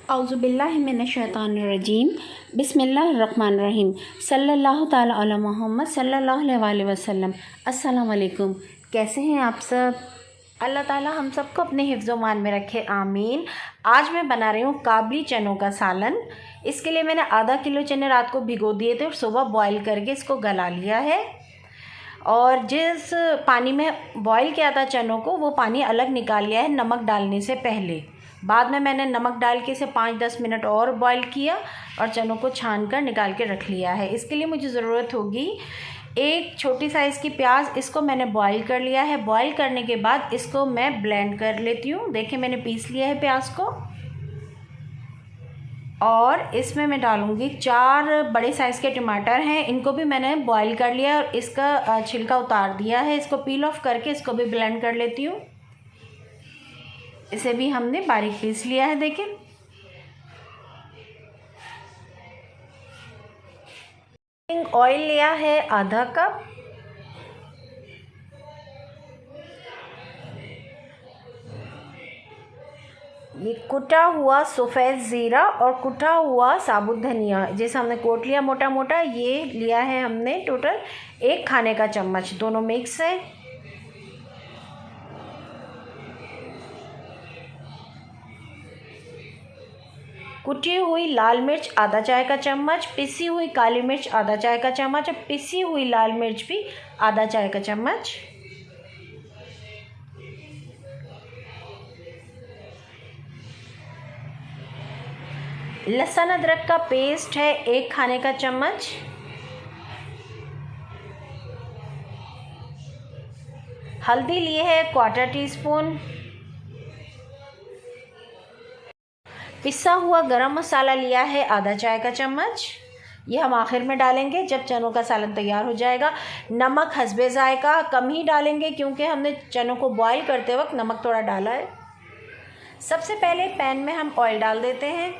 औज़ुबिल्लाहि मिनश्शैतानिर्रजीम बिस्मिल्लाहिर्रहमानिर्रहीम सल्लल्लाहु ताला अला मुहम्मद सल्लल्लाहु अलैहि वसल्लम। अस्सलाम वालेकुम। कैसे हैं आप सब? अल्लाह ताला हम सबको अपने हिफ्ज़-ओ-मान में रखे, आमीन। आज मैं बना रही हूँ काबली चनों का सालन। इसके लिए मैंने आधा किलो चने रात को भिगो दिए थे और सुबह बॉईल करके इसको गला लिया है। और जिस पानी में बॉईल किया था चनों को, वो पानी अलग निकाल लिया है नमक डालने से पहले। बाद में मैंने नमक डाल के इसे 5-10 मिनट और बॉईल किया और चनों को छान कर निकाल के रख लिया है। इसके लिए मुझे ज़रूरत होगी एक छोटी साइज़ की प्याज। इसको मैंने बॉईल कर लिया है। बॉईल करने के बाद इसको मैं ब्लेंड कर लेती हूँ। देखिए मैंने पीस लिया है प्याज को। और इसमें मैं डालूँगी 4 बड़े साइज़ के टमाटर हैं। इनको भी मैंने बॉईल कर लिया और इसका छिलका उतार दिया है। इसको पील ऑफ करके इसको भी ब्लेंड कर लेती हूँ। इसे भी हमने बारीक पीस लिया है। देखिए ऑयल लिया है आधा कप। ये कुटा हुआ सफ़ेद ज़ीरा और कुटा हुआ साबुत धनिया जैसे हमने कोट लिया मोटा मोटा, ये लिया है हमने टोटल 1 खाने का चम्मच। दोनों मिक्स है। कुटी हुई लाल मिर्च आधा चाय का चम्मच, पिसी हुई काली मिर्च आधा चाय का चम्मच और पिसी हुई लाल मिर्च भी आधा चाय का चम्मच। लहसुन अदरक का पेस्ट है 1 खाने का चम्मच। हल्दी लिए है 1/4 टीस्पून। पिसा हुआ गरम मसाला लिया है आधा चाय का चम्मच। ये हम आखिर में डालेंगे जब चनों का सालन तैयार हो जाएगा। नमक हस्बे ज़ायका कम ही डालेंगे क्योंकि हमने चनों को बॉईल करते वक्त नमक थोड़ा डाला है। सबसे पहले पैन में हम ऑयल डाल देते हैं।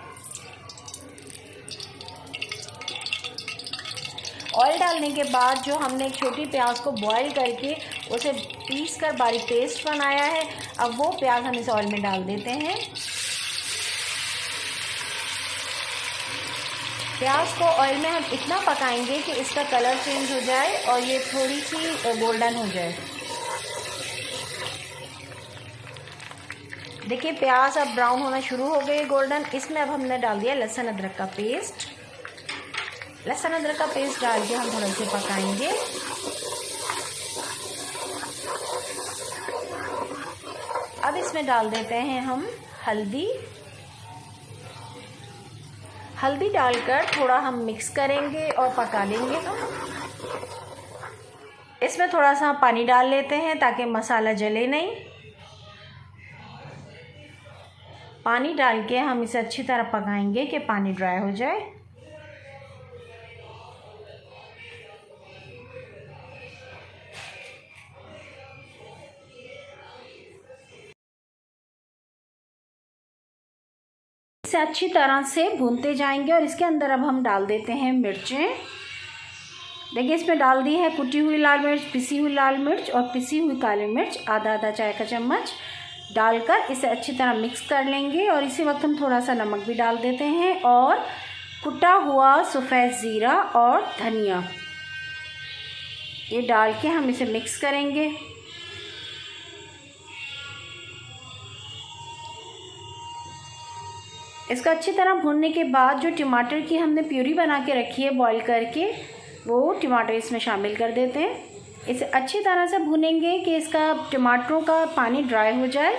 ऑयल डालने के बाद जो हमने एक छोटी प्याज को बॉईल करके उसे पीस कर बारीक पेस्ट बनाया है, अब वो प्याज हम इस ऑयल में डाल देते हैं। प्याज को ऑयल में हम इतना पकाएंगे कि इसका कलर चेंज हो जाए और ये थोड़ी सी गोल्डन हो जाए। देखिए प्याज अब ब्राउन होना शुरू हो गई गोल्डन। इसमें अब हमने डाल दिया लहसुन अदरक का पेस्ट। लहसुन अदरक का पेस्ट डाल के हम थोड़ा से पकाएंगे। अब इसमें डाल देते हैं हम हल्दी। हल्दी डालकर थोड़ा हम मिक्स करेंगे और पका लेंगे। इसमें थोड़ा सा पानी डाल लेते हैं ताकि मसाला जले नहीं। पानी डाल के हम इसे अच्छी तरह पकाएंगे कि पानी ड्राई हो जाए। इसे अच्छी तरह से भूनते जाएंगे और इसके अंदर अब हम डाल देते हैं मिर्चें। देखिए इसमें डाल दी है कुटी हुई लाल मिर्च, पिसी हुई लाल मिर्च और पिसी हुई काली मिर्च आधा चाय का चम्मच डालकर इसे अच्छी तरह मिक्स कर लेंगे। और इसी वक्त हम थोड़ा सा नमक भी डाल देते हैं और कुटा हुआ सफ़ेद ज़ीरा और धनिया ये डाल के हम इसे मिक्स करेंगे। इसका अच्छी तरह भूनने के बाद जो टमाटर की हमने प्यूरी बना के रखी है बॉईल करके, वो टमाटर इसमें शामिल कर देते हैं। इसे अच्छी तरह से भूनेंगे कि इसका टमाटरों का पानी ड्राई हो जाए।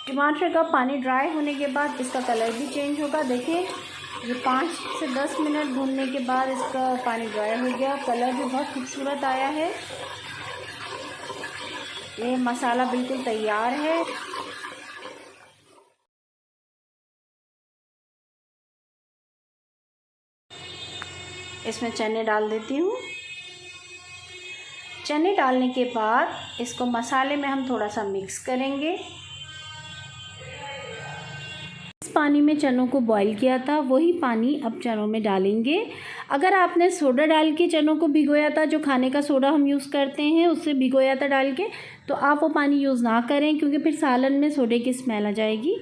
टमाटर का पानी ड्राई होने के बाद इसका कलर भी चेंज होगा। देखिए ये 5 से 10 मिनट भूनने के बाद इसका पानी ड्राई हो गया। कलर भी बहुत खूबसूरत आया है। ये मसाला बिल्कुल तैयार है। इसमें चने डाल देती हूँ। चने डालने के बाद इसको मसाले में हम थोड़ा सा मिक्स करेंगे। पानी में चनों को बॉईल किया था वही पानी अब चनों में डालेंगे। अगर आपने सोडा डाल के चनों को भिगोया था, जो खाने का सोडा हम यूज़ करते हैं उससे भिगोया था डाल के, तो आप वो पानी यूज़ ना करें क्योंकि फिर सालन में सोडे की स्मेल आ जाएगी।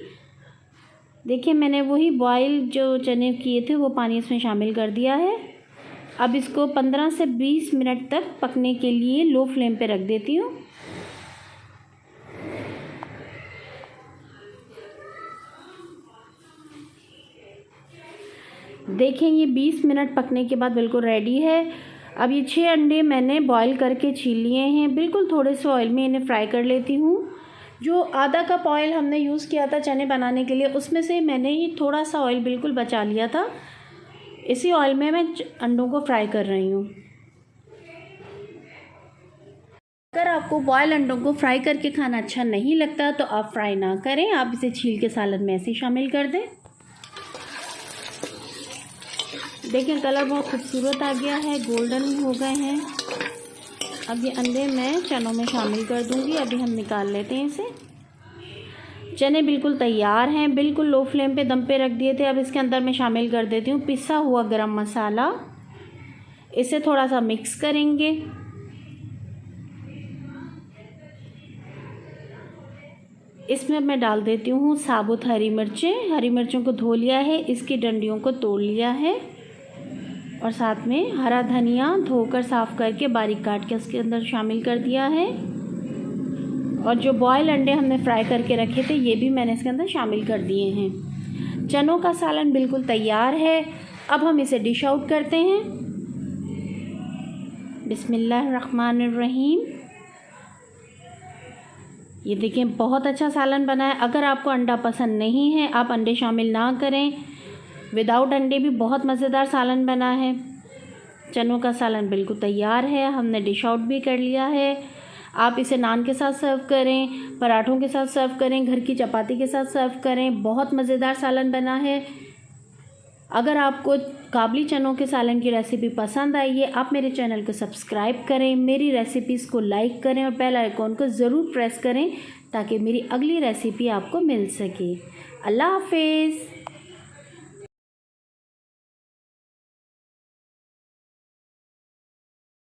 देखिए मैंने वही बॉईल जो चने किए थे वो पानी इसमें शामिल कर दिया है। अब इसको 15 से 20 मिनट तक पकने के लिए लो फ्लेम पे रख देती हूँ। देखें ये 20 मिनट पकने के बाद बिल्कुल रेडी है। अब ये 6 अंडे मैंने बॉईल करके छील लिए हैं। बिल्कुल थोड़े से ऑयल में इन्हें फ्राई कर लेती हूँ। जो आधा कप ऑयल हमने यूज़ किया था चने बनाने के लिए, उसमें से मैंने ही थोड़ा सा ऑयल बिल्कुल बचा लिया था। इसी ऑयल में मैं अंडों को फ्राई कर रही हूँ। अगर आपको बॉयल अंडों को फ्राई करके खाना अच्छा नहीं लगता तो आप फ्राई ना करें, आप इसे छील के सालन में ऐसे ही शामिल कर दें। देखें कलर बहुत खूबसूरत आ गया है, गोल्डन हो गए हैं। अब ये अंडे मैं चनों में शामिल कर दूंगी। अभी हम निकाल लेते हैं इसे। चने बिल्कुल तैयार हैं, बिल्कुल लो फ्लेम पे दम पे रख दिए थे। अब इसके अंदर मैं शामिल कर देती हूँ पिसा हुआ गरम मसाला। इसे थोड़ा सा मिक्स करेंगे। इसमें मैं डाल देती हूँ साबुत हरी मिर्चें। हरी मिर्चों को धो लिया है, इसकी डंडियों को तोड़ लिया है, और साथ में हरा धनिया धोकर साफ़ करके बारीक काट के इसके अंदर शामिल कर दिया है। और जो बॉयल अंडे हमने फ्राई करके रखे थे ये भी मैंने इसके अंदर शामिल कर दिए हैं। चनों का सालन बिल्कुल तैयार है। अब हम इसे डिश आउट करते हैं। बिस्मिल्लाहिर्रहमानिर्रहीम। ये देखिए बहुत अच्छा सालन बना है। अगर आपको अंडा पसंद नहीं है आप अंडे शामिल ना करें। विदाउट अंडे भी बहुत मज़ेदार सालन बना है। चनों का सालन बिल्कुल तैयार है, हमने डिश आउट भी कर लिया है। आप इसे नान के साथ सर्व करें, पराठों के साथ सर्व करें, घर की चपाती के साथ सर्व करें। बहुत मज़ेदार सालन बना है। अगर आपको काबली चनों के सालन की रेसिपी पसंद आई है, आप मेरे चैनल को सब्सक्राइब करें, मेरी रेसिपीज़ को लाइक करें और बेल आइकॉन को ज़रूर प्रेस करें ताकि मेरी अगली रेसिपी आपको मिल सके। अल्लाह हाफिज़।